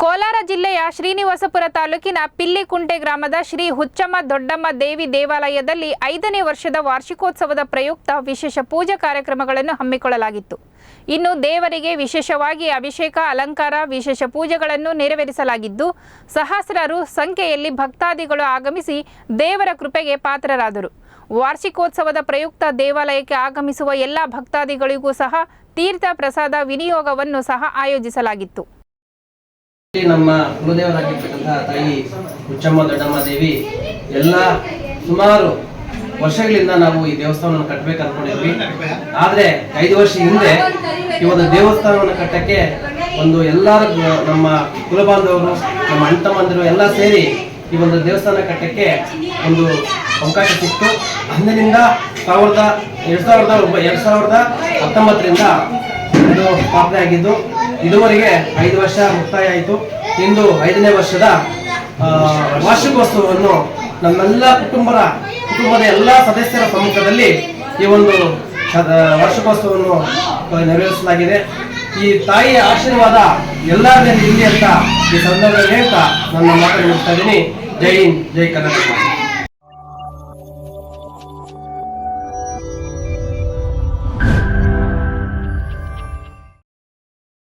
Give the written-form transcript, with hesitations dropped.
ಕೋಲಾರ ಜಿಲ್ಲೆಯ ಶ್ರೀನಿವಾಸಪುರ ತಾಲೂಕಿನ ಪಿಲ್ಲಿಕುಂಟೆ ಗ್ರಾಮದ ಶ್ರೀ ಹುಚ್ಚಮ್ಮ ದೊಡ್ಡಮ್ಮ ದೇವಿ ದೇವಾಲಯದಲ್ಲಿ 5ನೇ ವರ್ಷದ ವಾರ್ಷಿಕೋತ್ಸವದ ಪ್ರಯುಕ್ತ ವಿಶೇಷ ಪೂಜಾ ಕಾರ್ಯಕ್ರಮಗಳನ್ನು ಹಮ್ಮಿಕೊಳ್ಳಲಾಗಿತ್ತು. ಇನ್ನು ದೇವರಿಗೆ ವಿಶೇಷವಾಗಿ ಅಭಿಷೇಕ, ಅಲಂಕಾರ, ವಿಶೇಷ ಪೂಜೆಗಳನ್ನು ನೆರವೇರಿಸಲಾಗಿದ್ದು, ಸಹಸ್ರಾರು ಸಂಖ್ಯೆಯಲ್ಲಿ ಭಕ್ತಾದಿಗಳು ಆಗಮಿಸಿ ದೇವರ ಕೃಪೆಗೆ ಪಾತ್ರರಾದರು. ವಾರ್ಷಿಕೋತ್ಸವದ ಪ್ರಯುಕ್ತ ದೇವಾಲಯಕ್ಕೆ ಆಗಮಿಸುವ ಎಲ್ಲ ಭಕ್ತಾದಿಗಳಿಗೂ ಸಹ ತೀರ್ಥ ಪ್ರಸಾದ ವಿನಿಯೋಗವನ್ನು ಸಹ ಆಯೋಜಿಸಲಾಗಿತ್ತು. ನಮ್ಮ ಕುಲದೇವರಾಗಿರ್ತಕ್ಕಂತಹ ತಾಯಿ ಹುಚ್ಚಮ್ಮ ದೊಡ್ಡಮ್ಮ ದೇವಿ ಎಲ್ಲ ಸುಮಾರು ವರ್ಷಗಳಿಂದ ನಾವು ಈ ದೇವಸ್ಥಾನವನ್ನು ಕಟ್ಟಬೇಕು ಅನ್ಕೊಂಡಿದ್ವಿ. ಆದ್ರೆ 5 ವರ್ಷ ಹಿಂದೆ ಈ ಒಂದು ದೇವಸ್ಥಾನವನ್ನು ಕಟ್ಟಕ್ಕೆ ಎಲ್ಲರೂ ನಮ್ಮ ಕುಲಬಾಂಧವರು, ನಮ್ಮ ಅಣ್ಣ ತಮ್ಮಂದಿರು ಎಲ್ಲ ಸೇರಿ ಈ ಒಂದು ದೇವಸ್ಥಾನ ಕಟ್ಟಕ್ಕೆ ಒಂದು ಅವಕಾಶ ಸಿಕ್ತು. ಅಂದಿನಿಂದ 2019ರಿಂದ ಇದು ಸ್ಥಾಪನೆ ಆಗಿದ್ದು ಇದುವರೆಗೆ 5 ವರ್ಷ ಮುಕ್ತಾಯ ಆಯಿತು. ಇಂದು 5ನೇ ವರ್ಷದ ವಾರ್ಷಿಕೋತ್ಸವವನ್ನು ನಮ್ಮೆಲ್ಲ ಕುಟುಂಬದ ಎಲ್ಲ ಸದಸ್ಯರ ಸಮ್ಮುಖದಲ್ಲಿ ಈ ಒಂದು ವಾರ್ಷಿಕೋತ್ಸವವನ್ನು ನೆರವೇರಿಸಲಾಗಿದೆ. ಈ ತಾಯಿಯ ಆಶೀರ್ವಾದ ಎಲ್ಲರ ಮೇಲೆ ಇರಲಿ ಅಂತ ಈ ಸಂದರ್ಭದಲ್ಲಿ ಹೇಳ್ತಾ ನನ್ನ ಮಾತನ್ನು ಮುಗಿಸ್ತಾ ಇದ್ದೀನಿ. ಜೈ ಹಿಂದ್, ಜೈ ಕರ್ನಾಟಕ.